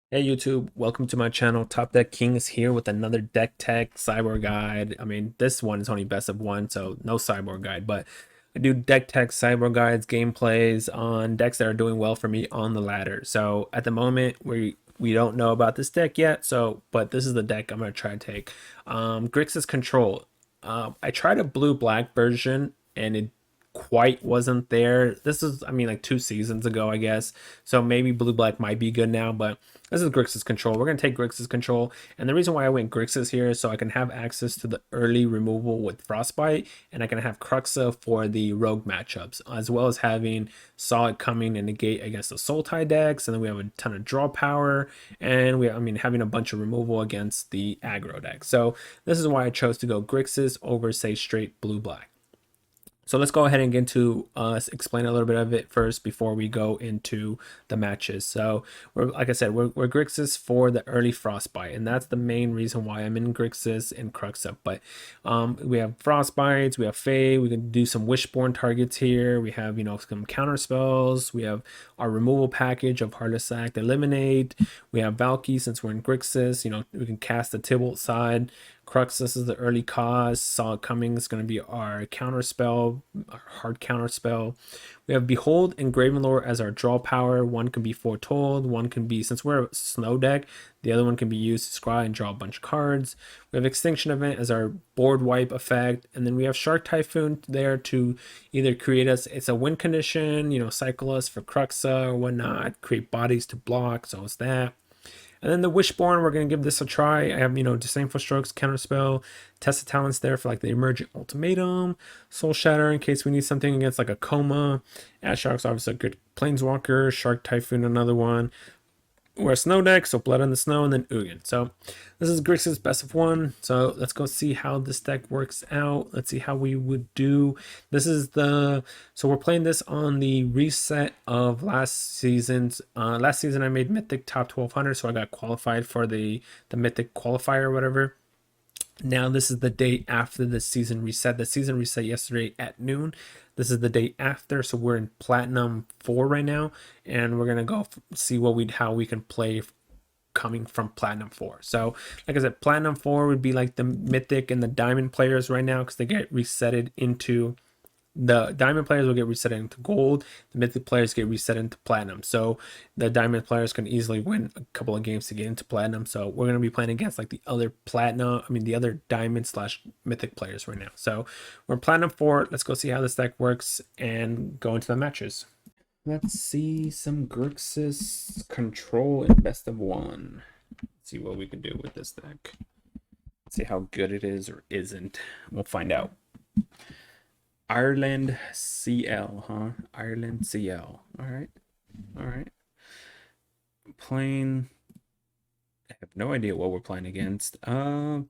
Hey YouTube, welcome to my channel. Top Deck King is here with another deck tech cyborg guide. I mean, this one is only best of one, so no cyborg guide, but I do deck tech cyborg guides, gameplays on decks that are doing well for me on the ladder. So at the moment, we don't know about this deck yet, but this is the deck I'm gonna try to take. Grixis Control. I tried a blue-black version and it quite wasn't there. This is, I mean, like 2 seasons ago, I guess. So maybe blue black might be good now, but this is Grixis Control. We're going to take Grixis Control. And the reason why I went Grixis here is so I can have access to the early removal with Frostbite, and I can have Kroxa for the rogue matchups, as well as having Saw It coming and negate against the Sultai decks. And then we have a ton of draw power, and having a bunch of removal against the aggro deck. So this is why I chose to go Grixis over, say, straight blue black. So let's go ahead and get into explain a little bit of it first before we go into the matches. So like I said, we're Grixis for the early Frostbite, and that's the main reason why I'm in Grixis and Cruxa. But we have Frostbites, we have Fae, we can do some Wishborn targets here. We have some counter spells. We have our removal package of Heartless Act, Eliminate. We have Valky since we're in Grixis. We can cast the Tibalt side. Crux, this is the early cause. Saw it coming is going to be our counter spell, our hard counter spell. We have Behold and Gravenlore as our draw power. One can be Foretold. One can be, since we're a snow deck, the other one can be used to scry and draw a bunch of cards. We have Extinction Event as our board wipe effect. And then we have Shark Typhoon there to either create us, it's a win condition, cycle us for Cruxa or whatnot, create bodies to block. So it's that. And then the Wishborn, we're going to give this a try. I have, Disdainful Strokes, Counterspell, Test of Talents there for like the Emergent Ultimatum, Soul Shatter in case we need something against like a Coma. Ash Shark's obviously a good Planeswalker, Shark Typhoon, another one. We're a snow deck, so Blood on the Snow, and then Ugin. So this is Grixis best of one. So let's go see how this deck works out. Let's see how we would do. So we're playing this on the reset of last season's. Last season I made Mythic top 1200, so I got qualified for the Mythic qualifier or whatever. Now this is the day after the season reset. The season reset yesterday at noon. This is the day after, so we're in Platinum 4 right now, and we're gonna go see how we can play coming from Platinum 4. So, like I said, Platinum 4 would be like the Mythic and the Diamond players right now because they get resetted into the diamond players will get reset into gold. The mythic players get reset into platinum. So the diamond players can easily win a couple of games to get into platinum. So we're going to be playing against like the other the other diamond slash mythic players right now. So we're platinum 4. Let's go see how this deck works and go into the matches. Let's see some Grixis Control in best of one. Let's see what we can do with this deck. Let's see how good it is or isn't. We'll find out. Ireland CL, huh? Ireland CL. All right. All right. Playing. I have no idea what we're playing against. I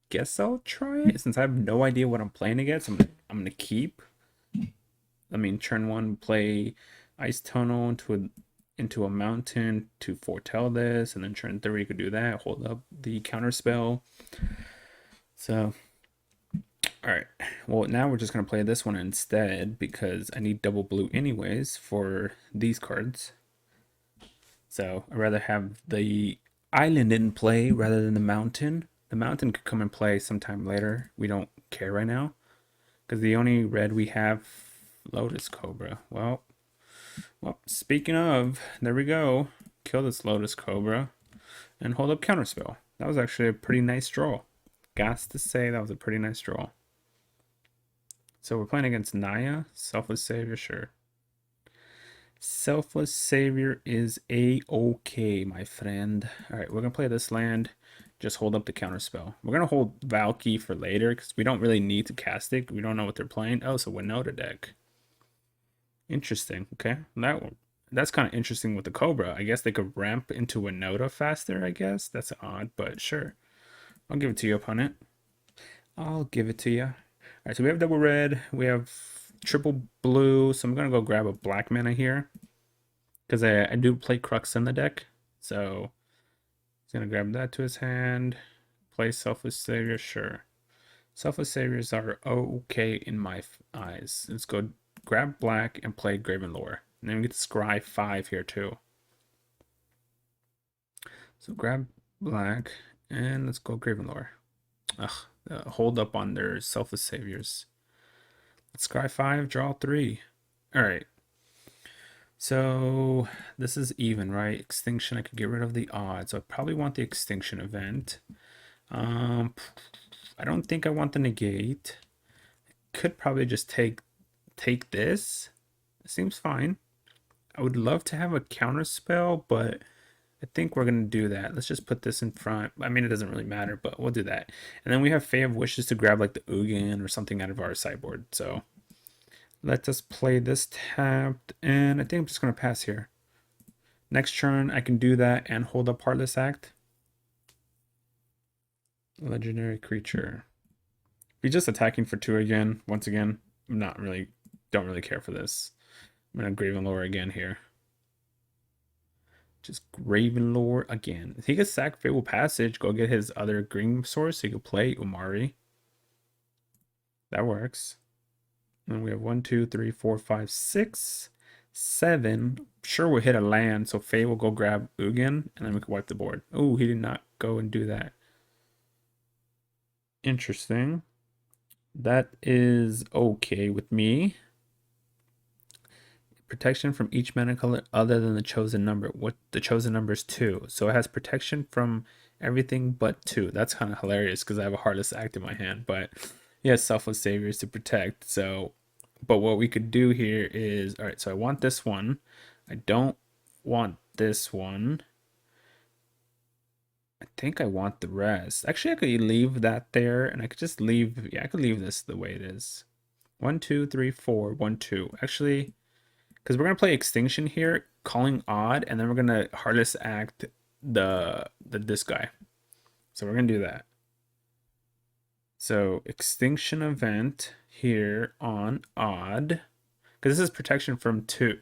guess I'll try it since I have no idea what I'm playing against. I'm gonna keep. I mean, turn one, play Ice Tunnel into a mountain to foretell this, and then turn 3 you could do that. Hold up the counter spell. So. Alright, well now we're just going to play this one instead because I need double blue anyways for these cards. So I'd rather have the island in play rather than the mountain. The mountain could come in play sometime later. We don't care right now. Because the only red we have, Lotus Cobra. Well, speaking of, there we go. Kill this Lotus Cobra and hold up Counterspell. That was actually a pretty nice draw. Got to say that was a pretty nice draw. So we're playing against Naya. Selfless Savior, sure. Selfless Savior is a-okay, my friend. Alright, we're going to play this land. Just hold up the counter spell. We're going to hold Valky for later because we don't really need to cast it. We don't know what they're playing. Oh, so Winota deck. Interesting. Okay. That's kind of interesting with the Cobra. I guess they could ramp into Winota faster, I guess. That's odd, but sure. I'll give it to you, opponent. I'll give it to you. Alright, so we have double red, we have triple blue, so I'm going to go grab a black mana here. Because I do play Crux in the deck, so he's going to grab that to his hand. Play Selfless Savior, sure. Selfless Saviors are okay in my eyes. Let's go grab black and play Gravenlore. And then we get to scry 5 here too. So grab black and let's go Gravenlore. Ugh, hold up on their Selfless Saviors. Let's scry 5, draw 3. Alright. So this is even, right? Extinction, I could get rid of the odd. So I probably want the extinction event. I don't think I want the negate. Could probably just take this. It seems fine. I would love to have a counter spell, but I think we're going to do that. Let's just put this in front. I mean, it doesn't really matter, but we'll do that. And then we have Fae of Wishes to grab like the Ugin or something out of our sideboard. So let us play this tapped, and I think I'm just going to pass here. Next turn, I can do that and hold up Heartless Act. Legendary creature. He's just attacking for 2 again. Once again, don't really care for this. I'm going to Gravenlore again here. Just Gravenlore again. He could sack Fable Passage, go get his other green source. He could play Umari. That works. And we have 1, 2, 3, 4, 5, 6, 7. Sure, we'll hit a land, so Faye will go grab Ugin, and then we can wipe the board. Oh, he did not go and do that. Interesting. That is okay with me. Protection from each mana color other than the chosen number. What the chosen number is 2. So it has protection from everything but 2. That's kind of hilarious because I have a Heartless Act in my hand. But yeah, Selfless Saviors to protect. So, but what we could do here is, all right, so I want this one. I don't want this one. I think I want the rest. Actually, I could leave that there and I could just leave. Yeah, I could leave this the way it is. 1, 2, 3, 4, 1, 2. Actually, because we're going to play Extinction here, calling odd, and then we're going to Heartless Act this guy. So we're going to do that. So Extinction event here on odd, because this is protection from 2.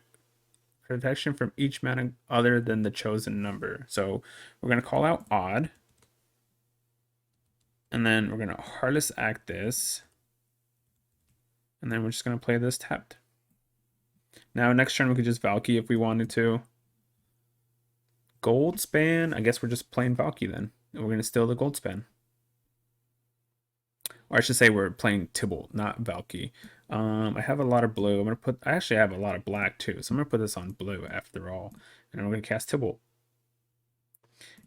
Protection from each mana other than the chosen number. So we're going to call out odd. And then we're going to Heartless Act this. And then we're just going to play this tapped. Now, next turn, we could just Valky if we wanted to. Goldspan. I guess we're just playing Valky then. And we're going to steal the Goldspan. Or I should say we're playing Tibalt, not Valky. I have a lot of blue. I actually have a lot of black too. So I'm going to put this on blue after all. And I'm going to cast Tibalt.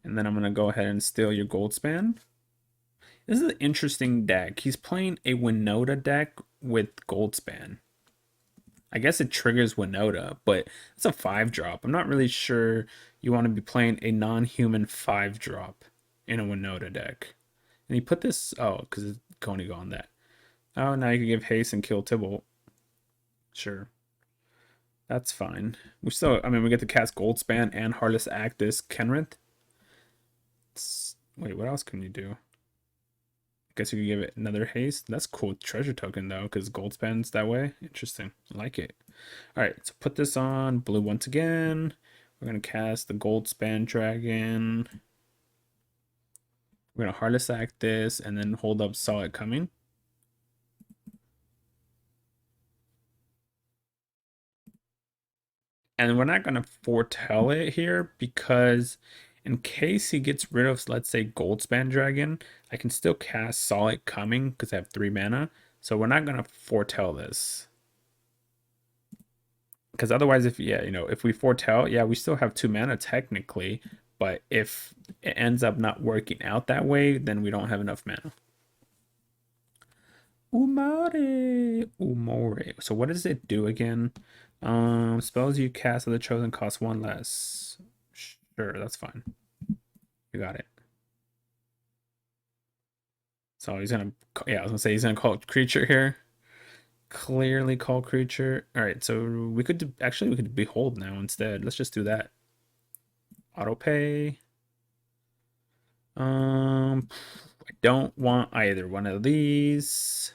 And then I'm going to go ahead and steal your Goldspan. This is an interesting deck. He's playing a Winota deck with Goldspan. I guess it triggers Winota, but it's a 5-drop. I'm not really sure you want to be playing a non-human 5-drop in a Winota deck. And he put this, because it's Koenig on that. Oh, now you can give haste and kill Tibalt. Sure. That's fine. We get to cast Goldspan and Heartless Act this Kenrith. Wait, what else can you do? Guess you could give it another haste. That's cool treasure token though, because Goldspan's that way. Interesting. I like it. Alright, so put this on blue once again. We're gonna cast the Goldspan Dragon. We're gonna Heartless Act this and then hold up Saw It Coming. And we're not gonna foretell it here because in case he gets rid of, let's say, Goldspan Dragon, I can still cast Saw It Coming because I have 3 mana. So we're not going to foretell this. Because otherwise, if we foretell, we still have 2 mana technically. But if it ends up not working out that way, then we don't have enough mana. Umore. So what does it do again? Spells you cast of the chosen cost 1 less. Sure, that's fine. You got it. So he's gonna, I was gonna say he's gonna call creature here. Clearly call creature. All right, so we could behold now instead. Let's just do that. Auto pay. I don't want either one of these.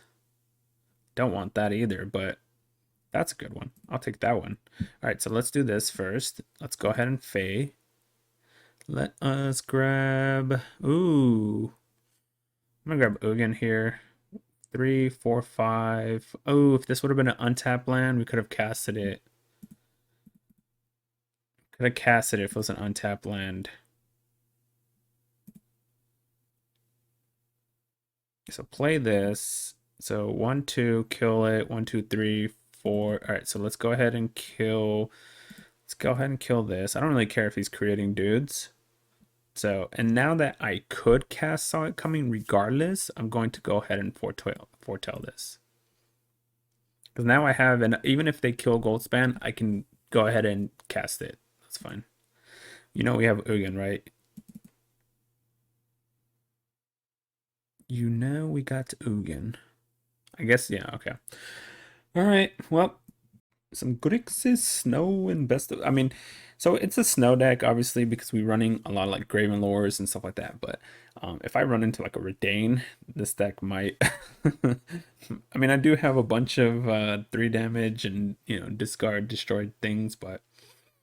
Don't want that either, but that's a good one. I'll take that one. All right, so let's do this first. Let's go ahead and Fae. Let us grab, I'm gonna grab Ugin here. 3, 4, 5. Oh, if this would have been an untapped land, we could have casted it. Could have casted it if it was an untapped land. So play this. So 1, 2, kill it. 1, 2, 3, 4. All right, so let's go ahead and kill. Let's go ahead and kill this. I don't really care if he's creating dudes. So, and now that I could cast Saw It Coming regardless, I'm going to go ahead and foretell this. Because now I have, and even if they kill Goldspan, I can go ahead and cast it. That's fine. You know we have Ugin, right? You know we got Ugin. I guess, yeah, okay. All right, well, some Grixis Snow and best of, I mean, so it's a snow deck, obviously, because we're running a lot of like Graven Lores and stuff like that. But if I run into like a Redain, this deck might. I mean, I do have a bunch of 3 damage and, you know, discard destroyed things, but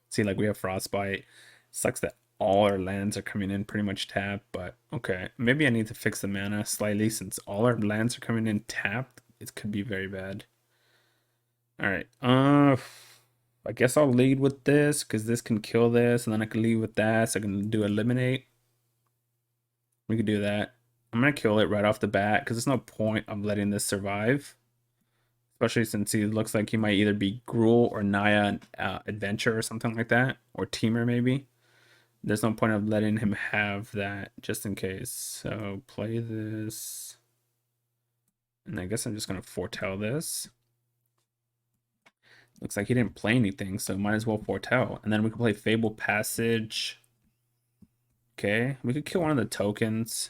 see, like we have Frostbite. Sucks that all our lands are coming in pretty much tapped, but okay. Maybe I need to fix the mana slightly since all our lands are coming in tapped. It could be very bad. All right. I guess I'll lead with this because this can kill this, and then I can lead with that, so I can do eliminate. We could do that. I'm gonna kill it right off the bat because there's no point of letting this survive, especially since he looks like he might either be Gruul or Naya Adventure or something like that, or Teamer maybe. There's no point of letting him have that just in case. So play this, and I guess I'm just gonna foretell this. Looks like he didn't play anything, so might as well foretell. And then we can play Fable Passage. Okay, we could kill one of the tokens,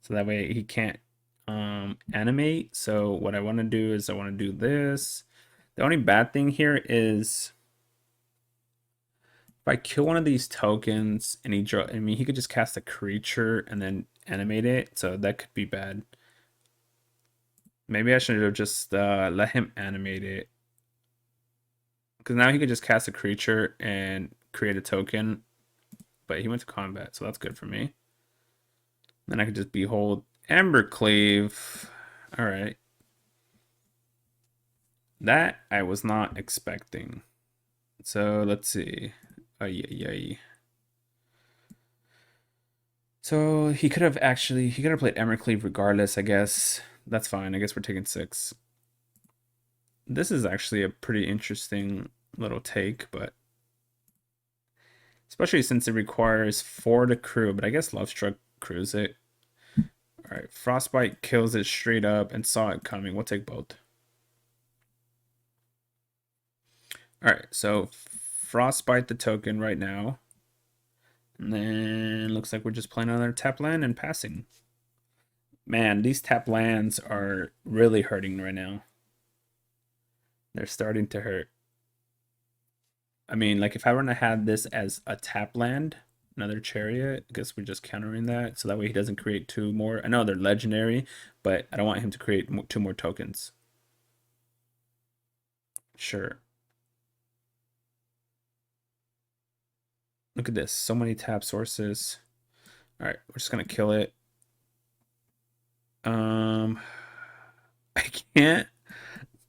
so that way he can't animate. So what I want to do is I want to do this. The only bad thing here is if I kill one of these tokens and he draw, I mean, he could just cast a creature and then animate it, so that could be bad. Maybe I should have just let him animate it, because now he could just cast a creature and create a token, but he went to combat, so that's good for me. Then I could just behold Embercleave. All right. That I was not expecting. So let's see. Ay. So he could have played Embercleave regardless, I guess. That's fine. I guess we're taking 6. This is actually a pretty interesting little take, but especially since it requires 4 to crew, but I guess Lovestruck crews it. All right, Frostbite kills it straight up and saw it coming. We'll take both. All right, so Frostbite the token right now. And then looks like we're just playing another tap land and passing. Man, these tap lands are really hurting right now. They're starting to hurt. I mean, like if I were to have this as a tap land, another Chariot, I guess we're just countering that, so that way he doesn't create 2 more. I know they're legendary, but I don't want him to create 2 more tokens. Sure. Look at this, so many tap sources. All right, we're just gonna kill it. I can't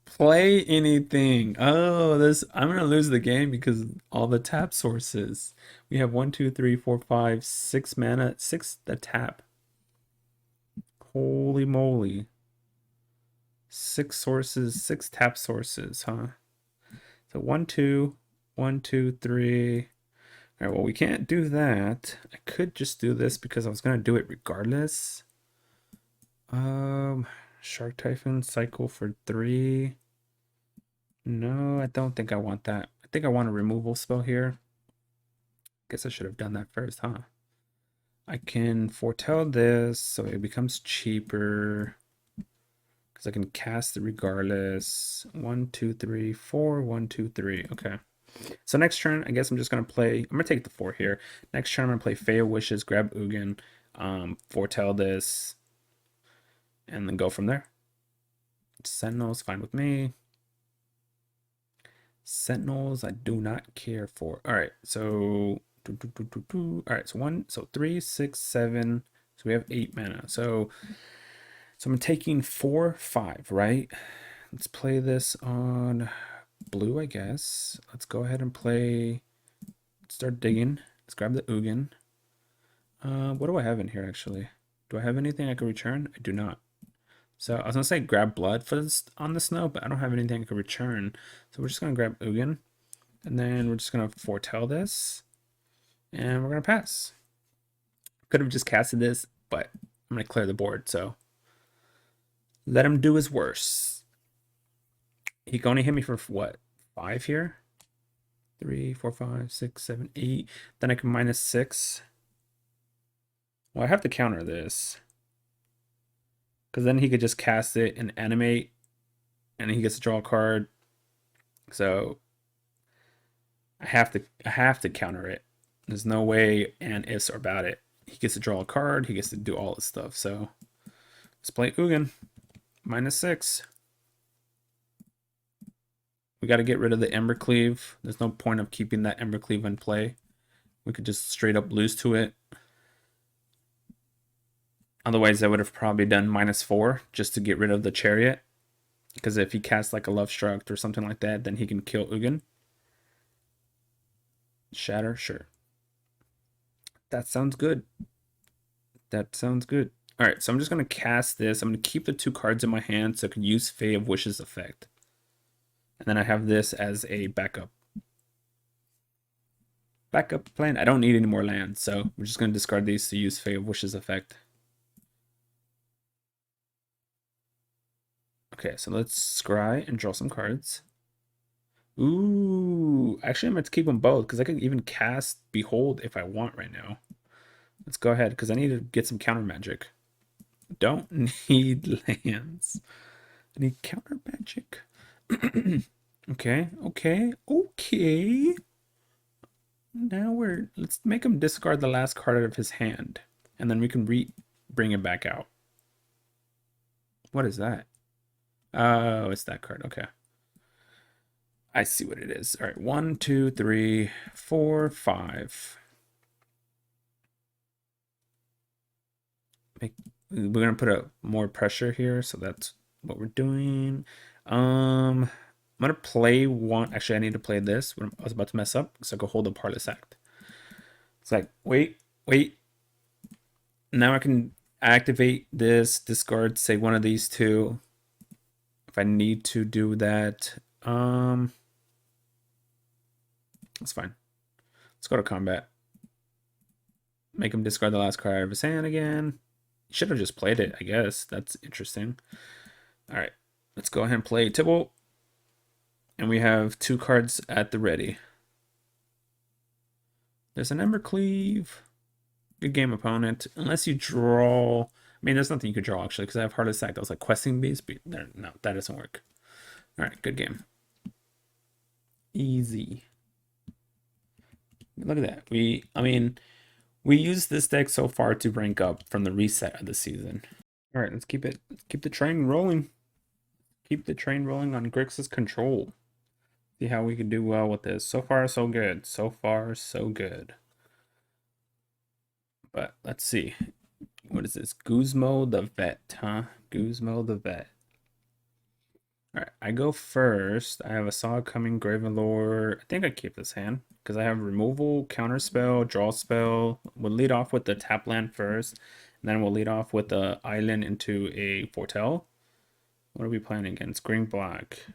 play anything. Oh, this, I'm gonna lose the game because all the tap sources. We have 1, 2, 3, 4, 5, 6 mana, 6 the tap. Holy moly. 6 sources, 6 tap sources, huh? So 1, 2, 1, 2, 3. All right, well, we can't do that. I could just do this because I was gonna do it regardless. Shark Typhoon cycle for 3. No, I don't think I want that. I think I want a removal spell here. Guess I should have done that first, huh? I can foretell this so it becomes cheaper because I can cast it regardless. 1, 2, 3, 4. 1, 2, 3. Okay. So next turn, I guess I'm just gonna play. I'm gonna take the 4 here. Next turn, I'm gonna play Fey of Wishes, grab Ugin, foretell this, and then go from there. Sentinels, fine with me. Sentinels, I do not care for. All right, so all right, so 3, 6, 7. So we have 8 mana. So I'm taking 4, 5, right? Let's play this on blue, I guess. Let's go ahead and play. Start digging. Let's grab the Ugin. What do I have in here actually? Do I have anything I can return? I do not. So I was gonna say grab blood for this on the snow, but I don't have anything I can return. So we're just gonna grab Ugin, and then we're just gonna foretell this, and we're gonna pass. Could have just casted this, but I'm gonna clear the board. So let him do his worst. He can only hit me for what, 5 here? 3, 4, 5, 6, 7, 8. Then I can -6. Well, I have to counter this. Because then he could just cast it and animate. And he gets to draw a card. So I have to counter it. There's no way and ifs are about it. He gets to draw a card. He gets to do all this stuff. So let's play Ugin. -6. We got to get rid of the Embercleave. There's no point of keeping that Embercleave in play. We could just straight up lose to it. Otherwise, I would have probably done -4 just to get rid of the Chariot. Because if he casts like a Love Struct or something like that, then he can kill Ugin. Shatter, sure. That sounds good. That sounds good. All right, so I'm just going to cast this. I'm going to keep the 2 cards in my hand so I can use Fae of Wishes effect. And then I have this as a backup. Backup plan. I don't need any more lands, so we're just going to discard these to use Fae of Wishes effect. Okay, so let's scry and draw some cards. Ooh, actually I'm going to keep them both because I can even cast Behold if I want right now. Let's go ahead because I need to get some counter magic. Don't need lands. I need counter magic. Okay. Now let's make him discard the last card out of his hand. And then we can bring it back out. What is that? Oh, it's that card. Okay. I see what it is. All right. 1, 2, 3, 4, 5. We're going to put a more pressure here. So that's what we're doing. I'm going to play one. Actually, I need to play this. I was about to mess up. So I go hold a Parlous Act. It's like, wait. Now I can activate this, discard, say one of these 2. If I need to do that. That's fine. Let's go to combat. Make him discard the last card out of his hand again. Should have just played it, I guess. That's interesting. All right. Let's go ahead and play Tibalt. And we have 2 cards at the ready. There's an Embercleave. Good game, opponent. Unless you draw... I mean, there's nothing you could draw, actually, because I have Heartless Act. That was like Questing Beast, but no, that doesn't work. All right, good game. Easy. Look at that. We used this deck so far to rank up from the reset of the season. All right, let's keep the train rolling. Keep the train rolling on Grixis control. See how we can do well with this. So far, so good. So far, so good. But let's see. What is this? Guzmo the Vet, huh? Guzmo the Vet. All right, I go first. I have a Saw Coming, Graven Lore. I think I keep this hand because I have removal, counter spell, draw spell. We'll lead off with the tap land first, and then we'll lead off with the island into a foretell. What are we playing against? Green black.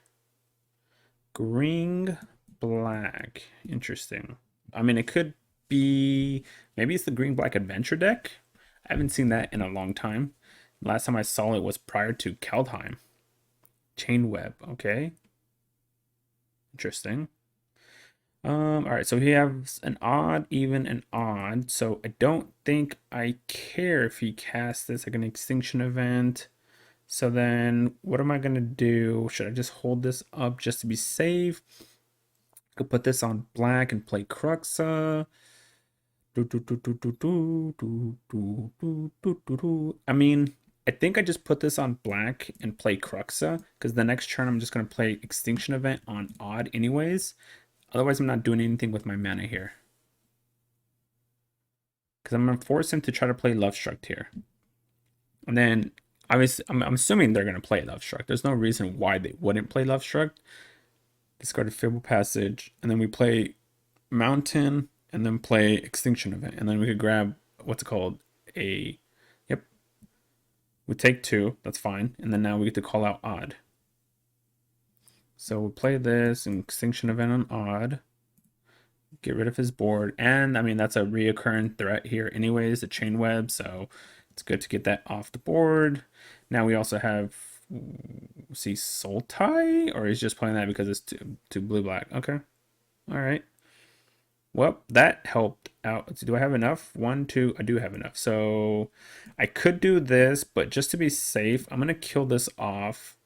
Green black. Interesting. I mean, it could be maybe it's the green black adventure deck. I haven't seen that in a long time. Last time I saw it was prior to Kaldheim. Chain web, okay. Interesting. All right, so he has an odd, even, and odd. So I don't think I care if he casts this like an extinction event. So then what am I gonna do? Should I just hold this up just to be safe? I could put this on black and play kroxa. I mean, I think I just put this on black and play kroxa because the next turn I'm just going to play Extinction Event on odd anyways. Otherwise, I'm not doing anything with my mana here. Because I'm going to force him to try to play Love Struct here. And then, obviously, I'm assuming they're going to play Love Struct. There's no reason why they wouldn't play Love Struct. Discard a Fable Passage. And then we play Mountain. And then play Extinction Event. And then we could grab, what's it called? Yep. We take 2, that's fine. And then now we get to call out odd. So we'll play this and extinction event on odd. Get rid of his board. And I mean, that's a reoccurring threat here anyways, the chain web. So it's good to get that off the board. Now we also have, see, Soul Tie? Or he's just playing that because it's two blue-black. Okay. All right. Well, that helped out. Do I have enough? 1, 2. I do have enough. So I could do this, but just to be safe, I'm going to kill this off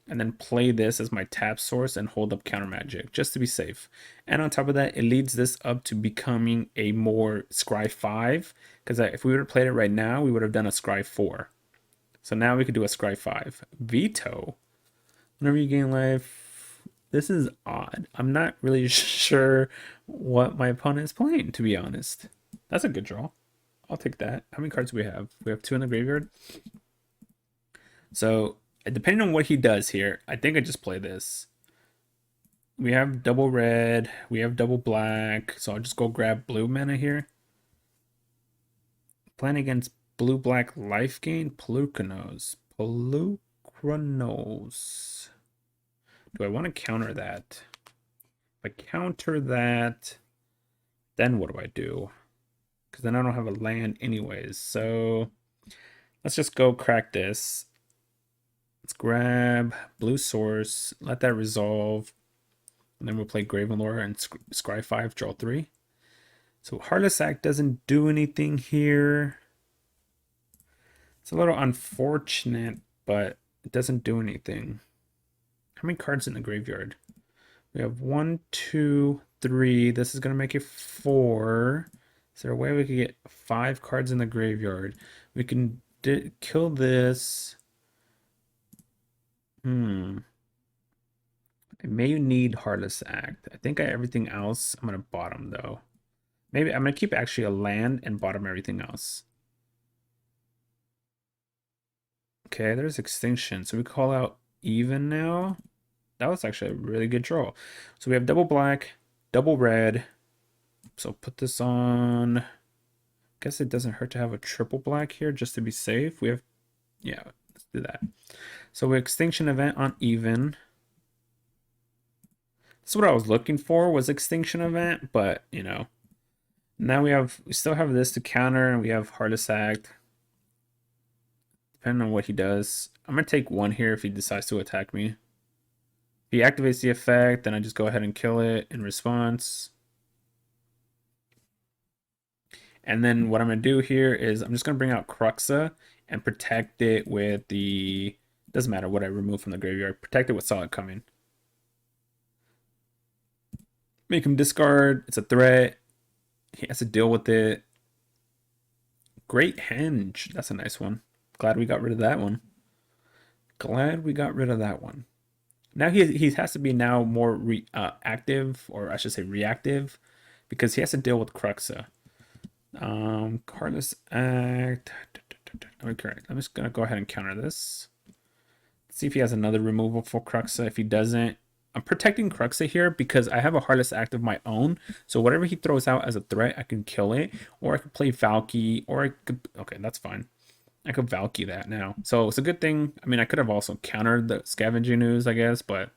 and then play this as my tap source and hold up counter magic just to be safe. And on top of that, it leads this up to becoming a more scry 5, because if we would have played it right now, we would have done a scry 4. So now we could do a scry 5. Veto. Whenever you gain life, this is odd. I'm not really sure what my opponent is playing, to be honest. That's a good draw. I'll take that. How many cards do we have? We have 2 in the graveyard. So depending on what he does here, I think I just play this. We have double red. We have double black. So I'll just go grab blue mana here. Playing against blue-black life gain. Pelucranos. Pelucranos. Do I want to counter that? If I counter that, then what do I do? Because then I don't have a land anyways. So let's just go crack this. Let's grab blue source, let that resolve, and then we'll play Gravenlore and scry 5, draw 3. So Heartless Act doesn't do anything here. It's a little unfortunate, but it doesn't do anything. How many cards in the graveyard? We have 1, 2, 3. This is going to make it 4. Is there a way we could get 5 cards in the graveyard? We can kill this. I may need Heartless Act. I think everything else, I'm going to bottom though. Maybe I'm going to keep actually a land and bottom everything else. Okay, there's Extinction. So we call out even now. That was actually a really good draw. So we have double black, double red. So put this on. Guess it doesn't hurt to have a triple black here just to be safe. We have, yeah, let's do that. So we Extinction event on even. That's what I was looking for, was Extinction event, but you know, now we still have this to counter, and we have Heartless Act. Depending on what he does, I'm gonna take 1 here if he decides to attack me. If he activates the effect, then I just go ahead and kill it in response. And then what I'm gonna do here is I'm just gonna bring out Kroxa and protect it with the, doesn't matter what I remove from the graveyard, protect it with Solid Coming. Make him discard, it's a threat. He has to deal with it. Great Henge, that's a nice one. Glad we got rid of that one. Glad we got rid of that one. Now he has to be now more active, or I should say reactive, because he has to deal with Kroxa. Heartless Act. Okay, I'm just gonna go ahead and counter this. Let's see if he has another removal for Kroxa. If he doesn't, I'm protecting Kroxa here because I have a Heartless Act of my own. So whatever he throws out as a threat, I can kill it, or I could play Valky, or I could. Okay, that's fine. I could Valky that now. So it's a good thing. I mean, I could have also countered the Scavenging Ooze, I guess, but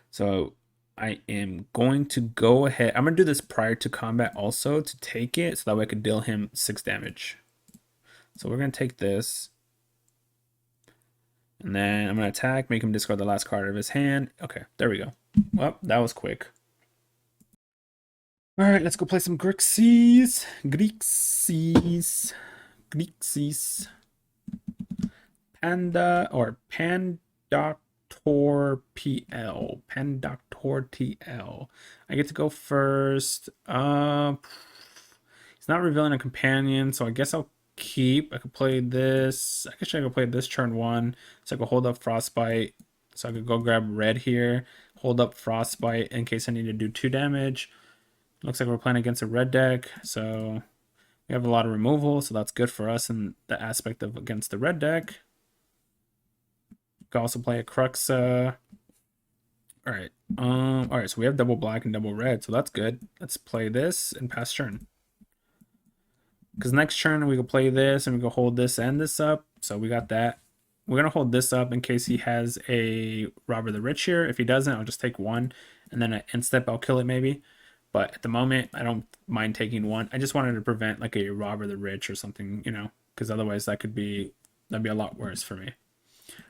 so I am going to go ahead. I'm going to do this prior to combat also to take it so that way I could deal him 6 damage. So we're going to take this. And then I'm going to attack, make him discard the last card of his hand. Okay, there we go. Well, that was quick. All right, let's go play some Grixis. Grixis. Panda or Pandoctor PL. Pandoctor TL. I get to go first. He's not revealing a companion, so I guess I'll keep. I could play this. I guess I could play this turn 1. So I could hold up Frostbite. So I could go grab red here. Hold up Frostbite in case I need to do 2 damage. Looks like we're playing against a red deck, so we have a lot of removal, so that's good for us in the aspect of against the red deck. We can also play a Kroxa. Alright. Alright, so we have double black and double red, so that's good. Let's play this and pass turn. Because next turn we can play this and we can hold this and this up. So we got that. We're going to hold this up in case he has a Robber the Rich here. If he doesn't, I'll just take one. And then an end step, I'll kill it maybe. But at the moment, I don't mind taking one. I just wanted to prevent like a Robber the Rich or something, you know. Because otherwise that'd be a lot worse for me.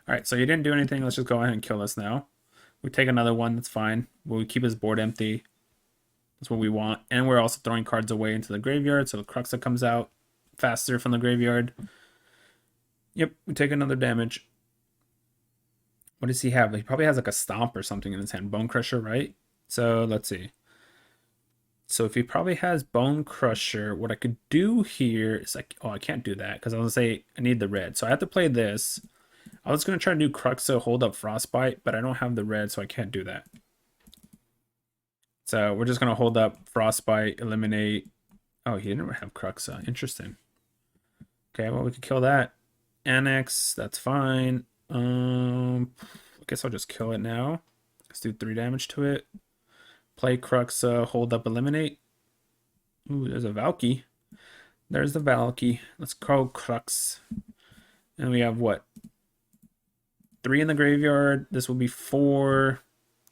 All right, so you didn't do anything. Let's just go ahead and kill this now. We take another one. That's fine. We'll keep his board empty. That's what we want. And we're also throwing cards away into the graveyard. So the kroxa comes out faster from the graveyard. Yep, we take another damage. What does he have? He probably has like a stomp or something in his hand. Bone Crusher, right? So let's see. So if he probably has Bone Crusher, what I could do here is like, oh, I can't do that because I was going to say I need the red. So I have to play this. I was going to try to do kroxa, hold up Frostbite, but I don't have the red, so I can't do that. So we're just going to hold up Frostbite, eliminate. Oh, he didn't have kroxa. Interesting. Okay, well, we could kill that. Annex, that's fine. I guess I'll just kill it now. Let's do 3 damage to it. Play kroxa, hold up, eliminate. Ooh, there's a Valky. There's the Valky. Let's go Crux. And we have what? 3 in the graveyard. This will be 4.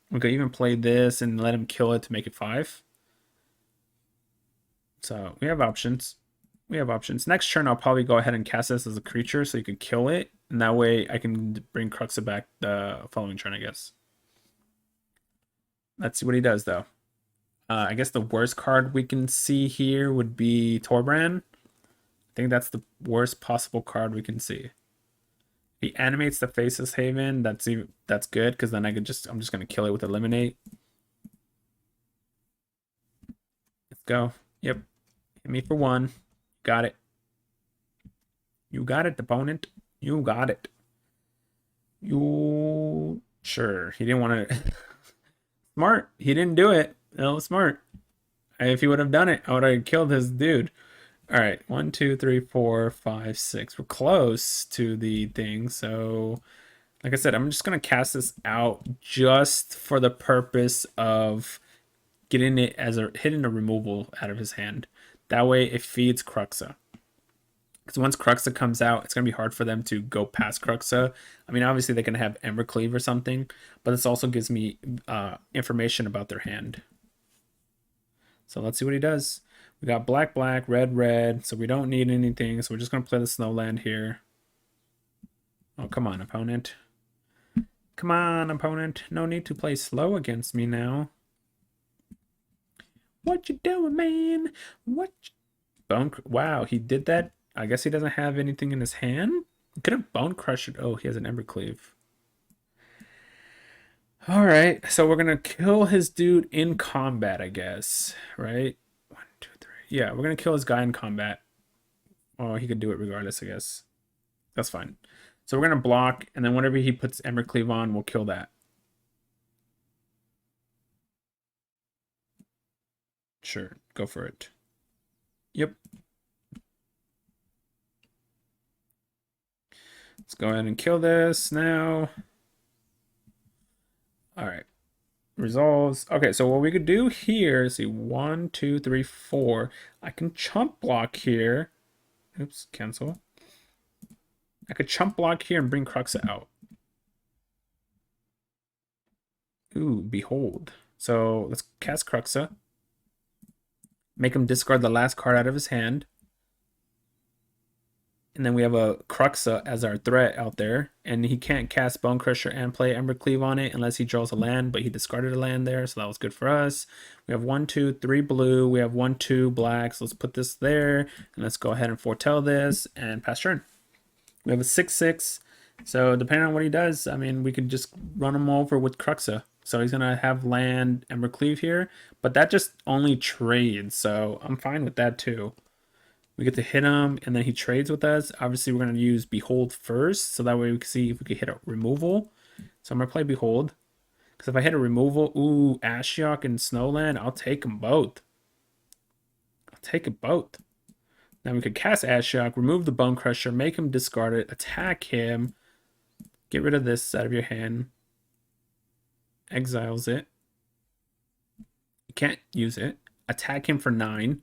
We could even play this and let him kill it to make it 5. So we have options. We have options. Next turn, I'll probably go ahead and cast this as a creature so you can kill it. And that way I can bring kroxa back the following turn, I guess. Let's see what he does, though. I guess the worst card we can see here would be Torbrand. I think that's the worst possible card we can see. He animates the Faceless Haven. That's good because then I'm just gonna kill it with eliminate. Let's go. Yep. Hit me for 1. Got it. You got it, opponent. You got it. You sure. He didn't want to. Smart. He didn't do it. No, smart. If he would have done it, I would have killed his dude. All right, 1, 2, 3, 4, 5, 6. We're close to the thing. So, like I said, I'm just gonna cast this out just for the purpose of getting it as hitting a removal out of his hand. That way, it feeds kroxa. Because once kroxa comes out, it's gonna be hard for them to go past kroxa. I mean, obviously they can have Embercleave or something, but this also gives me information about their hand. So let's see what he does. We got black, black, red, red. So we don't need anything. So we're just going to play the Snowland here. Oh, come on, opponent. Come on, opponent. No need to play slow against me now. What you doing, man? What? Wow, he did that. I guess he doesn't have anything in his hand. He could have Bone Crushed it. Oh, he has an Embercleave. All right, so we're going to kill his dude in combat, I guess. Right? 1, 2, 3. Yeah, we're going to kill his guy in combat. Oh, he could do it regardless, I guess. That's fine. So we're going to block, and then whenever he puts Embercleave on, we'll kill that. Sure, go for it. Yep. Let's go ahead and kill this now. All right. Resolves. Okay, so what we could do here, see, 1, 2, 3, 4. I can chump block here. Oops, cancel. I could chump block here and bring kroxa out. Ooh, behold. So let's cast kroxa. Make him discard the last card out of his hand. And then we have a kroxa as our threat out there. And he can't cast Bone Crusher and play Embercleave on it unless he draws a land, but he discarded a land there, so that was good for us. We have 1, 2, 3 blue. We have 1, 2 black. So let's put this there. And let's go ahead and foretell this and pass turn. We have a 6/6. So depending on what he does, I mean, we could just run him over with kroxa. So he's going to have land Embercleave here. But that just only trades, so I'm fine with that too. We get to hit him, and then he trades with us. Obviously, we're going to use Behold first, so that way we can see if we can hit a removal. So I'm going to play Behold. Because if I hit a removal, ooh, Ashiok and Snowland, I'll take them both. I'll take it both. Now we could cast Ashiok, remove the Bone Crusher, make him discard it, attack him, get rid of this out of your hand, exiles it. You can't use it. Attack him for 9.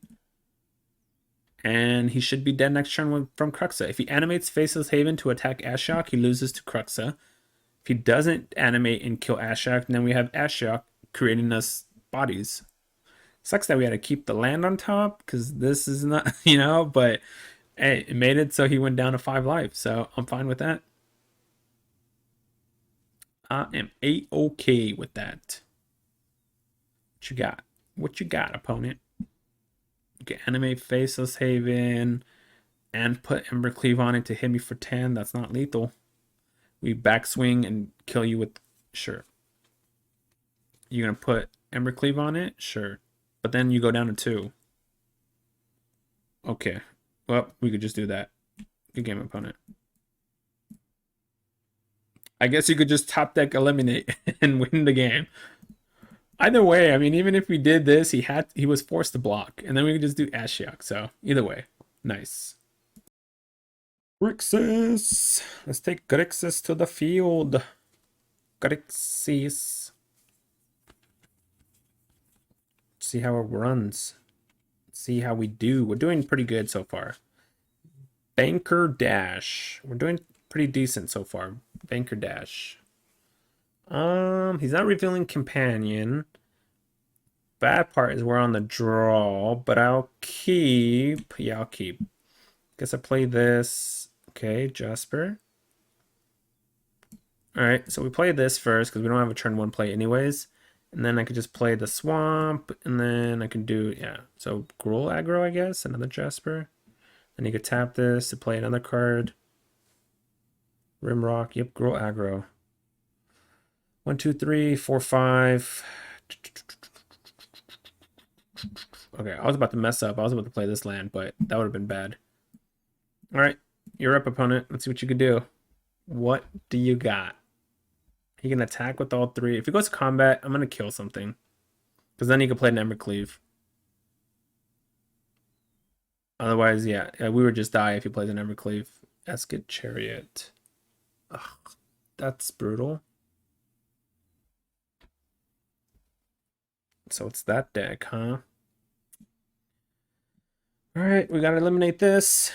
And he should be dead next turn from Kroxa. If he animates Faceless Haven to attack Ashiok, he loses to Kroxa. If he doesn't animate and kill Ashiok, then we have Ashiok creating us bodies. Sucks that we had to keep the land on top, because this is not, but hey, it made it so he went down to 5 life, so I'm fine with that. I am A-okay with that. What you got? What you got, opponent? You can animate Faceless Haven and put Embercleave on it to hit me for 10. That's not lethal. We backswing and kill you with... Sure. You're going to put Embercleave on it? Sure. But then you go down to 2. Okay. Well, we could just do that. Good game, opponent. I guess you could just top deck eliminate and win the game. Either way, I mean, even if we did this, he was forced to block, and then we could just do Ashiok. So either way, nice. Grixis. Let's take Grixis to the field. Grixis. See how it runs. See how we do. We're doing pretty good so far. Banker Dash. We're doing pretty decent so far. Banker Dash. He's not revealing Companion. Bad part is we're on the draw, but I'll keep. Yeah, I'll keep. Guess I play this. Okay, Jasper. Alright, so we play this first because we don't have a turn 1 play anyways. And then I could just play the Swamp, and then I can do, yeah. So Gruul aggro, I guess, another Jasper. Then you could tap this to play another card. Rimrock, yep, Gruul aggro. 1, 2, 3, 4, 5. Okay, I was about to mess up. I was about to play this land, but that would have been bad. Alright, you're up, opponent. Let's see what you can do. What do you got? He can attack with all 3. If he goes to combat, I'm going to kill something. Because then he can play an Embercleave. Otherwise, yeah, we would just die if he plays an Embercleave. Esket Chariot. Ugh, that's brutal. So it's that deck, huh? Alright, we gotta eliminate this.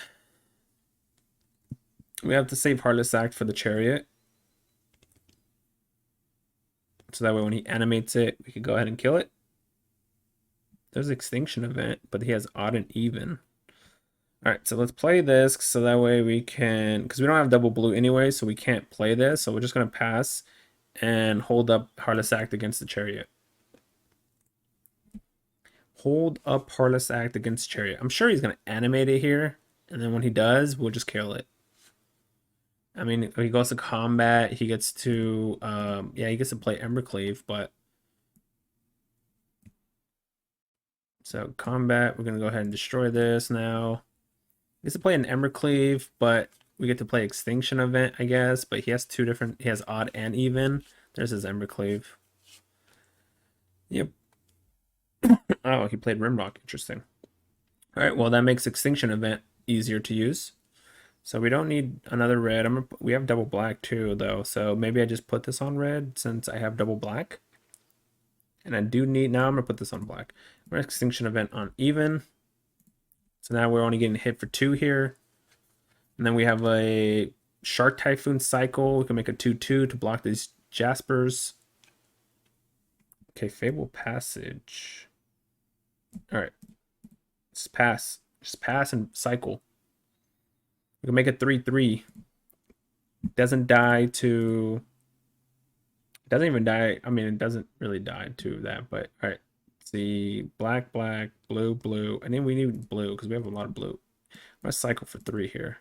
We have to save Heartless Act for the Chariot. So that way when he animates it, we can go ahead and kill it. There's Extinction Event, but he has Odd and Even. Alright, so let's play this so that way we can... Because we don't have double blue anyway, so we can't play this. So we're just going to pass and hold up Heartless Act against the Chariot. Hold up Heartless Act against Chariot. I'm sure he's going to animate it here. And then when he does, we'll just kill it. I mean, if he goes to combat, he gets to... yeah, he gets to play Embercleave, but... So combat, we're going to go ahead and destroy this now. He gets to play an Embercleave, but we get to play Extinction Event, I guess. But he has 2 different... He has Odd and Even. There's his Embercleave. Yep. Oh, he played Rimrock. Interesting. Alright, well, that makes Extinction Event easier to use. So we don't need another red. We have double black too, though. So maybe I just put this on red since I have double black. And I do need... Now I'm going to put this on black. Extinction Event on Even. So now we're only getting hit for 2 here. And then we have a Shark Typhoon cycle. We can make a 2/2 to block these Jaspers. Okay, Fable Passage. Alright. Just pass. Just pass and cycle. We can make it 3/3. Doesn't die to... It doesn't even die. I mean, it doesn't really die to that, but alright. See, black, black, blue, blue. And then we need blue because we have a lot of blue. I'm going to cycle for 3 here.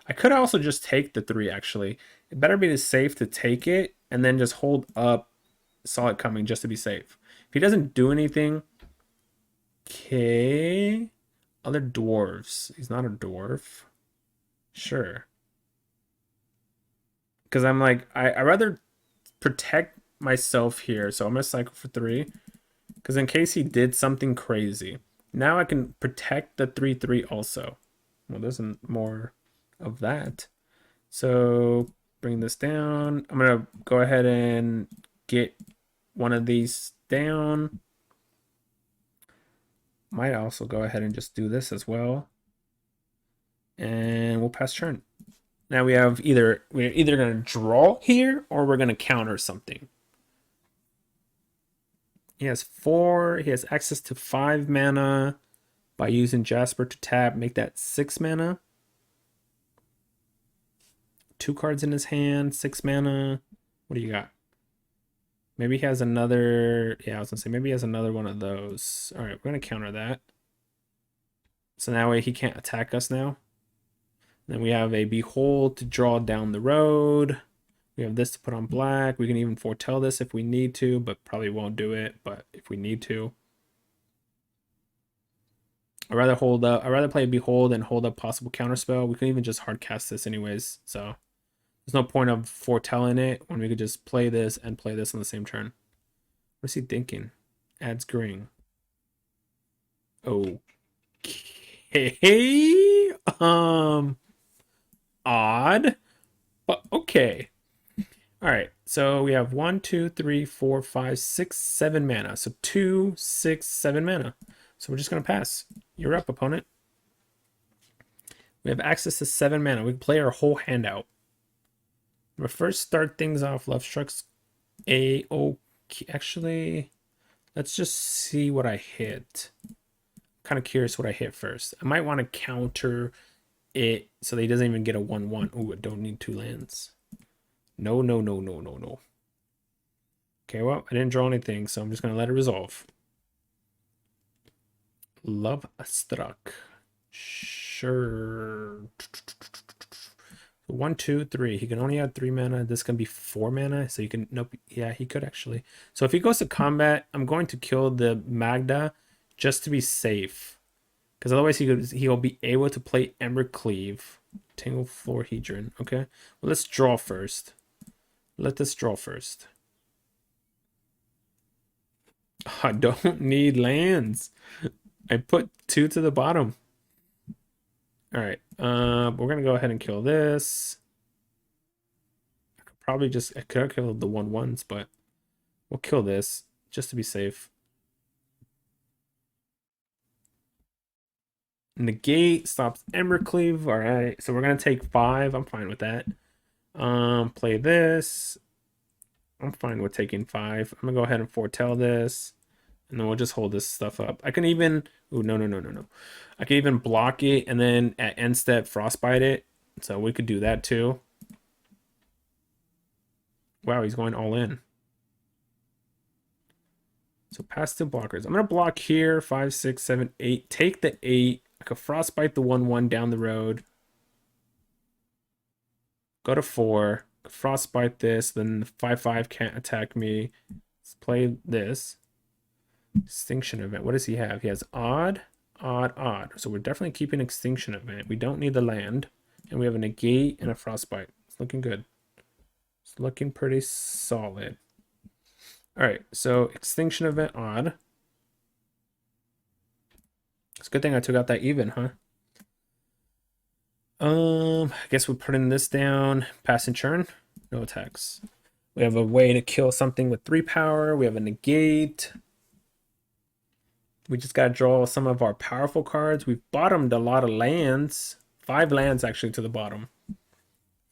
I could also just take the 3, actually. It better be safe to take it and then just hold up Saw It Coming just to be safe. If he doesn't do anything... Okay. Other dwarves. He's not a dwarf. Sure. Because I'm like, I rather protect myself here. So I'm going to cycle for 3. Because in case he did something crazy. Now I can protect the 3/3 also. Well, there's more of that. So bring this down. I'm going to go ahead and get one of these down. Might also go ahead and just do this as well. And we'll pass turn. Now we're either gonna draw here or we're gonna counter something. He has 4. He has access to 5 mana by using Jasper to tap, make that 6 mana. 2 cards in his hand, 6 mana. What do you got? Maybe he has another. Yeah, I was gonna say maybe he has another one of those. All right, we're gonna counter that. So that way he can't attack us now. Then we have a Behold to draw down the road. We have this to put on black. We can even foretell this if we need to, but probably won't do it. But if we need to, I'd rather play a Behold and hold up possible counterspell. We can even just hard cast this anyways. So there's no point of foretelling it when we could just play this and play this on the same turn. What's he thinking? Adds green. Okay. Odd, but okay. All right, so we have 1, 2, 3, 4, 5, 6, 7 mana. So 2, 6, 7 mana. So we're just gonna pass. You're up, opponent. We have access to 7 mana. We can play our whole hand out. We'll first start things off. Love Struck's okay. Actually, let's just see what I hit. Kind of curious what I hit first. I might want to counter it so that he doesn't even get a 1/1. Ooh, I don't need 2 lands. No. Okay, well, I didn't draw anything, so I'm just gonna let it resolve. Love Struck. Sure. 1, 2, 3. He can only add 3 mana. This can be 4 mana, so you can. Nope. Yeah, he could actually. So if he goes to combat, I'm going to kill the Magda just to be safe, because otherwise he'll be able to play Embercleave, Tangle Florhedron. Okay. Well, let's draw first. Let this draw first. I don't need lands. I put 2 to the bottom. All right. We're gonna go ahead and kill this. I could have killed the 1/1s, but we'll kill this just to be safe. Negate stops Embercleave. All right. So we're gonna take 5. I'm fine with that. Play this. I'm fine with taking 5. I'm gonna go ahead and foretell this, and then we'll just hold this stuff up. I can even. Ooh, no. I can even block it and then at end step frostbite it. So we could do that too. Wow, he's going all in. So pass 2 blockers. I'm gonna block here. 5, 6, 7, 8. Take the 8. I could frostbite the 1/1 down the road. Go to 4. Frostbite this. Then the 5/5 can't attack me. Let's play this. Extinction Event. What does he have? He has odd. So we're definitely keeping Extinction Event. We don't need the land. And we have a negate and a frostbite. It's looking good. It's looking pretty solid. All right, so Extinction Event odd. It's a good thing I took out that even, huh? I guess we're putting this down. Pass and churn. No attacks. We have a way to kill something with 3 power. We have a negate. We just got to draw some of our powerful cards. We've bottomed a lot of lands. 5 lands actually to the bottom.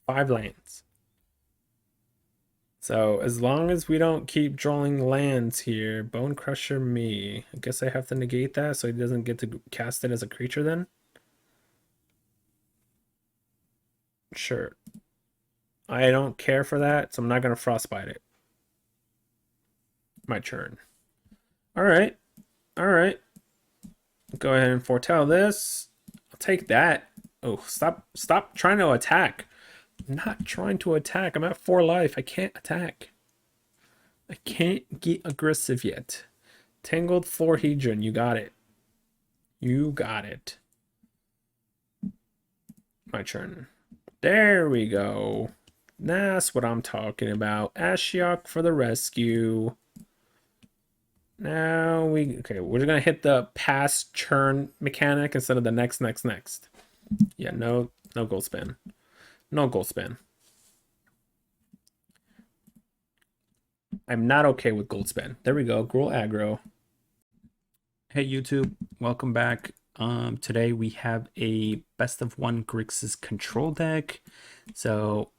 5 lands. So as long as we don't keep drawing lands here, Bone Crusher me. I guess I have to negate that so he doesn't get to cast it as a creature then. Sure. I don't care for that, so I'm not going to frostbite it. My turn. All right. Go ahead and foretell this. I'll take that. Oh, stop trying to attack. I'm not trying to attack. I'm at 4 life. I can't attack. I can't get aggressive yet. Tangled Florhedron. You got it. My turn. There we go. That's what I'm talking about. Ashiok for the rescue. Now we're gonna hit the pass churn mechanic instead of the next. Yeah, no gold spin. No gold spin. I'm not okay with gold spin. There we go. Gruul aggro. Hey YouTube, welcome back. Today we have a best of one Grixis control deck. So,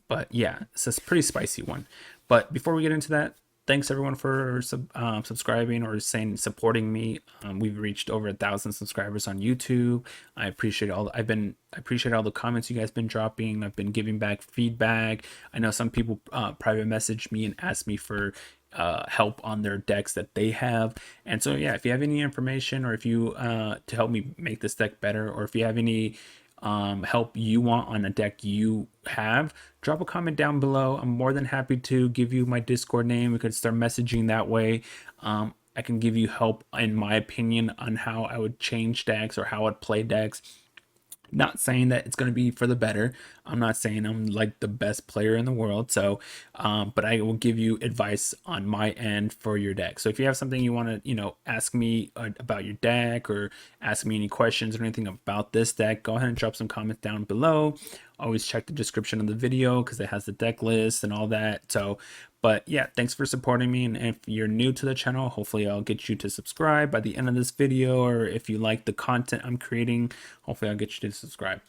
but yeah, it's a pretty spicy one. But before we get into that, thanks everyone for subscribing or saying supporting me. We've reached over 1,000 subscribers on YouTube. I appreciate I appreciate all the comments you guys been dropping. I've been giving back feedback. I know some people private message me and ask me for help on their decks that they have. And so yeah, if you have any information, or if you to help me make this deck better, or if you have any help you want on a deck you have, drop a comment down below. I'm more than happy to give you my Discord name. We could start messaging that way. I can give you help in my opinion on how I would change decks or how I'd play decks. Not saying that it's going to be for the better. I'm not saying I'm like the best player in the world. So, but I will give you advice on my end for your deck. So if you have something you want to, ask me about your deck, or ask me any questions or anything about this deck, go ahead and drop some comments down below. Always check the description of the video because it has the deck list and all that. So, but yeah, thanks for supporting me. And if you're new to the channel, hopefully I'll get you to subscribe by the end of this video. Or if you like the content I'm creating, hopefully I'll get you to subscribe.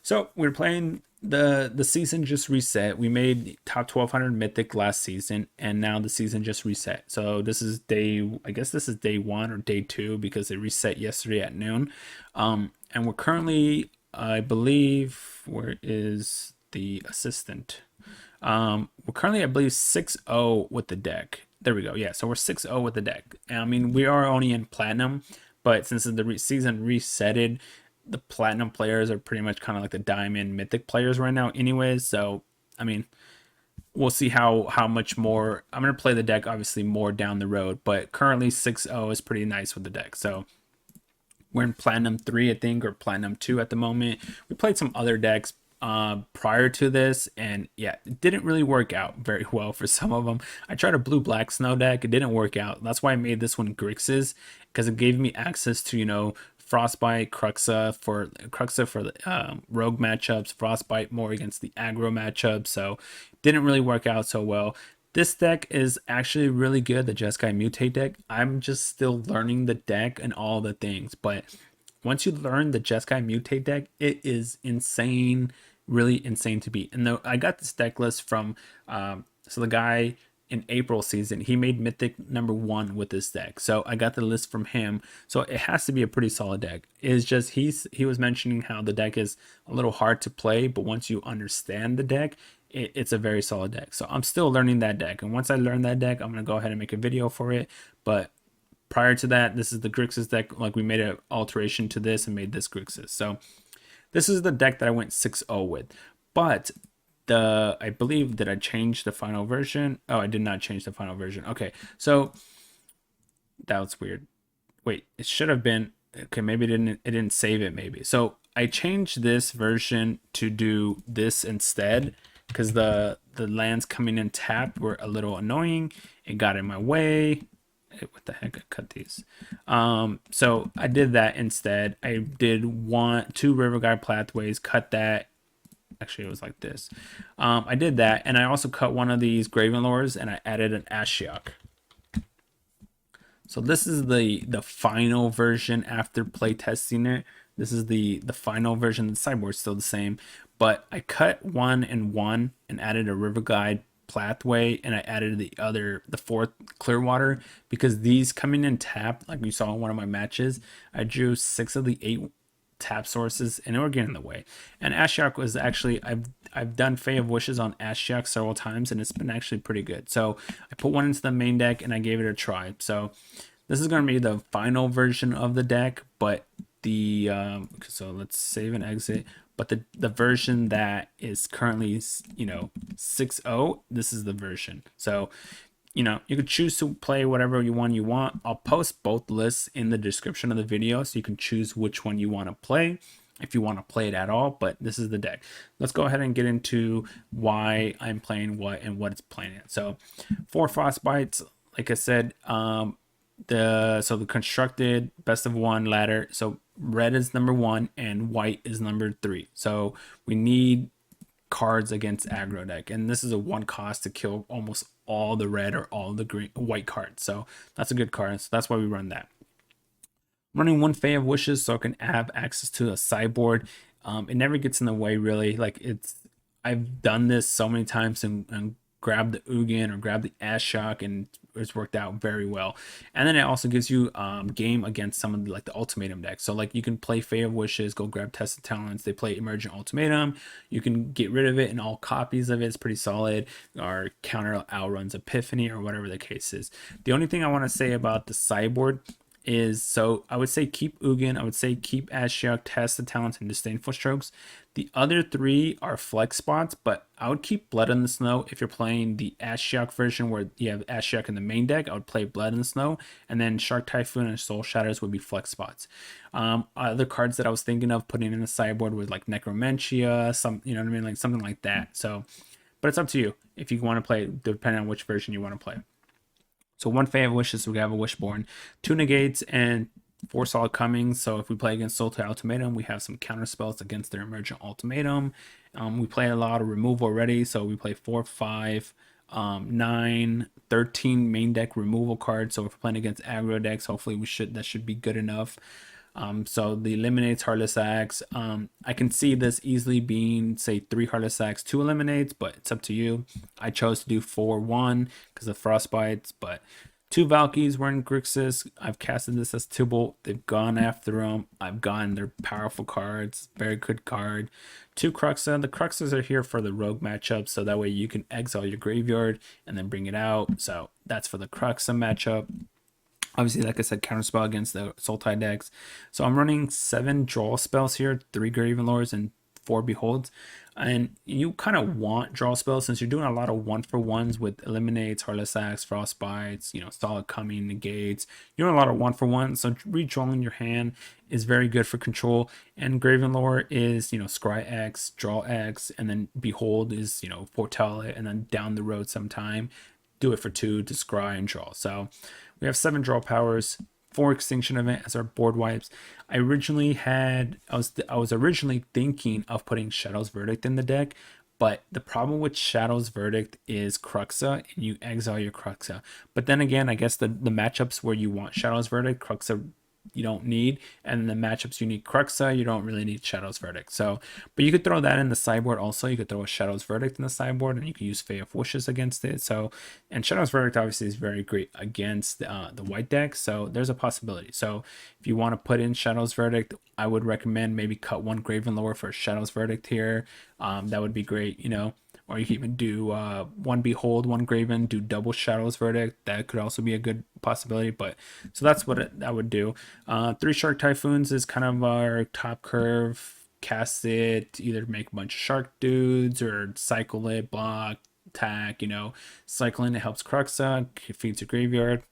So we're playing the season just reset. We made top 1200 mythic last season, and now the season just reset. So this is I guess this is day 1 or day 2 because it reset yesterday at noon. And we're currently, I believe, where is the assistant? We're currently, I believe, 6-0 with the deck. There we go. Yeah, so we're 6-0 with the deck. I mean, we are only in platinum, but since the season resetted, the platinum players are pretty much kind of like the diamond mythic players right now anyways. So, I mean, we'll see how much more. I'm going to play the deck obviously more down the road, but currently 6-0 is pretty nice with the deck. So we're in platinum 3, I think, or platinum 2 at the moment. We played some other decks prior to this, and yeah, it didn't really work out very well for some of them. I tried a blue-black Snow deck. It didn't work out. That's why I made this one Grixis, because it gave me access to, Frostbite, kroxa for the rogue matchups, Frostbite more against the aggro matchups. So didn't really work out so well. This deck is actually really good, the Jeskai Mutate deck. I'm just still learning the deck and all the things, but once you learn the Jeskai Mutate deck, it is insane, really insane to beat. And I got this deck list from so the guy in April season, he made Mythic #1 with this deck. So I got the list from him. So it has to be a pretty solid deck. It's just he was mentioning how the deck is a little hard to play, but once you understand the deck, it's a very solid deck. So I'm still learning that deck. And once I learn that deck, I'm going to go ahead and make a video for it. But prior to that, this is the Grixis deck. Like, we made an alteration to this and made this Grixis. So this is the deck that I went 6-0 with. But I believe that I changed the final version. Oh, I did not change the final version. Okay, so that was weird. Wait, it should have been, okay, maybe it didn't save it maybe. So I changed this version to do this instead, because the lands coming in tapped were a little annoying. It got in my way. What the heck, I cut these. So I did that instead. I did 2 River Guide Pathways, cut that. Actually, it was like this. I did that, and I also cut one of these Graven Lords, and I added an Ashiok. So this is the final version after playtesting it. This is the final version. The sideboard's still the same, but I cut 1 and 1 and added a River Guide Pathway, and I added the 4th Clearwater, because these coming in tapped, like we saw in one of my matches. I drew 6 of the 8 tap sources, and they were getting in the way. And Ashiok was actually, I've done Fae of Wishes on Ashiok several times, and it's been actually pretty good. So I put one into the main deck and I gave it a try. So this is going to be the final version of the deck, but so let's save and exit. But the version that is currently 6-0, this is the version. So you could choose to play whatever you want. I'll post both lists in the description of the video, so you can choose which one you want to play, if you want to play it at all. But this is the deck. Let's go ahead and get into why I'm playing what and what it's playing at. So 4 Frostbites, like I said, the constructed best of 1 ladder. So red is #1 and white is #3. So we need cards against aggro deck, and this is a 1 cost to kill almost all the red or all the white cards. So that's a good card. So that's why we run that. running one Fae of Wishes so I can have access to a sideboard. It never gets in the way really. Like I've done this so many times and grab the Ugin or grab the Ashok, and it's worked out very well. And then it also gives you game against some of the, like the ultimatum decks. So like you can play Fae of Wishes, go grab Tested Talents. They play Emergent Ultimatum. You can get rid of it, and all copies of it is pretty solid. Or counter Outruns Epiphany or whatever the case is. The only thing I want to say about the sideboard is, so I would say keep Ugin, I would say keep Ashiok, Tested Talents, and Disdainful Strokes. The other three are flex spots, but I would keep Blood in the Snow if you're playing the Ashiok version where you have Ashiok in the main deck. I would play Blood in the Snow, and then Shark Typhoon and Soul Shatters would be flex spots. Other cards that I was thinking of putting in the sideboard was like Necromentia, some, you know what I mean, like something like that. So, but it's up to you if you want to play, depending on which version you want to play. So one Fae of Wishes, we have a Wishborn, 2 negates, and 4 solid Cummings. So if we play against Sultai Ultimatum, we have some counter spells against their Emergent Ultimatum. We play a lot of removal already, so we play 4, 5, 9, 13 main deck removal cards. So if we're playing against aggro decks, hopefully that should be good enough. So the eliminates Heartless Axe. I can see this easily being, say, 3 Heartless Axe, 2 eliminates, but it's up to you. I chose to do 4-1 because of Frostbites, but 2 Valkyries were in Grixis. I've casted this as Tibalt. They've gone after them. I've gotten their powerful cards. Very good card. 2 kroxa. The kroxas are here for the rogue matchup, so that way you can exile your graveyard and then bring it out. So that's for the kroxa matchup. Obviously, like I said, counterspell against the Sultai decks. So I'm running 7 draw spells here, 3 Graven Lords and 4 Beholds. And you kind of want draw spells since you're doing a lot of 1-for-1s with Eliminates, Heartless Axe, Frostbites, Solid Coming, Negates. You're doing a lot of 1-for-1s, so redrawing your hand is very good for control. And Graven Lore is, Scry X, Draw X, and then Behold is, Foretell it, and then down the road sometime, do it for 2 to scry and draw. So we have 7 draw powers, 4 Extinction Event as our board wipes. I was originally thinking of putting Shadow's Verdict in the deck, but the problem with Shadow's Verdict is Kroxa, and you exile your Kroxa. But then again, I guess the matchups where you want Shadow's Verdict, Kroxa you don't need, and the matchups you need Kroxa, you don't really need Shadow's Verdict. So, but you could throw that in the sideboard also. You could throw a Shadow's Verdict in the sideboard, and you could use Fae of Wishes against it. So, and Shadow's Verdict obviously is very great against the white deck, so there's a possibility. So if you want to put in Shadow's Verdict, I would recommend maybe cut 1 Graven Lore for Shadow's Verdict here. That would be great, or you can even do 1 Behold, 1 Graven, do double Shadow's Verdict. That could also be a good possibility. But so that's what I would do. 3 Shark Typhoons is kind of our top curve. Cast it, either make a bunch of shark dudes or cycle it, block, attack. Cycling it helps Kroxa, feeds your graveyard.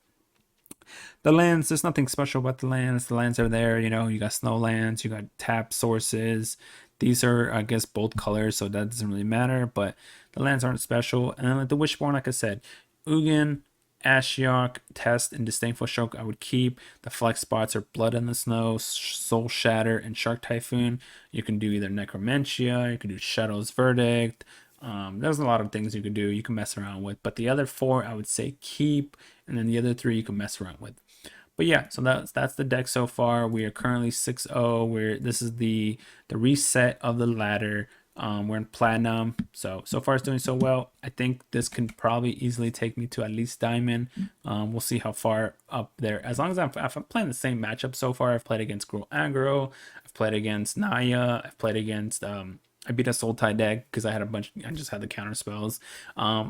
The lands, there's nothing special about the lands. The lands are there, you got snow lands, you got tap sources. These are, I guess, both colors, so that doesn't really matter, but the lands aren't special. And then like the Wishborn, like I said, Ugin, Ashiok, Test, and Disdainful Stroke I would keep. The flex spots are Blood in the Snow, Soul Shatter, and Shark Typhoon. You can do either Necromentia, you can do Shadow's Verdict. There's a lot of things you can do, you can mess around with. But the other 4 I would say keep, and then the other 3 you can mess around with. But yeah, so that's the deck so far. We are currently 6-0. This is the reset of the ladder. We're in platinum, so far it's doing so well. I think this can probably easily take me to at least diamond. We'll see how far up there. As long as I'm playing the same matchup so far. I've played against Gruul Aggro. I've played against Naya. I've played against I beat a Sultai deck because I just had the counter spells.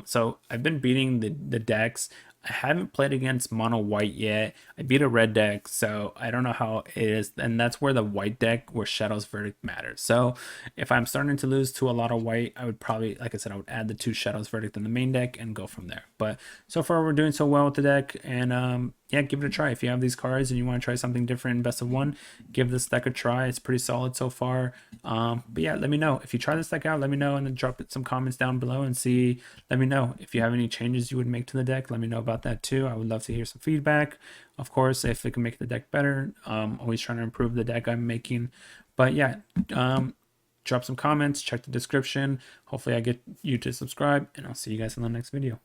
So I've been beating the decks. I haven't played against mono white yet. I beat a red deck, so I don't know how it is. And that's where the white deck, where Shadow's Verdict matters. So if I'm starting to lose to a lot of white, I would probably, like I said, I would add the 2 Shadow's Verdict in the main deck and go from there. But so far we're doing so well with the deck, and yeah, give it a try. If you have these cards and you want to try something different in best of 1, give this deck a try. It's pretty solid so far. But yeah, let me know if you try this deck out. Let me know, and then drop some comments down below and let me know if you have any changes you would make to the deck. Let me know about that too. I would love to hear some feedback. Of course, if it can make the deck better, always trying to improve the deck I'm making. But yeah, drop some comments, check the description. Hopefully I get you to subscribe, and I'll see you guys in the next video.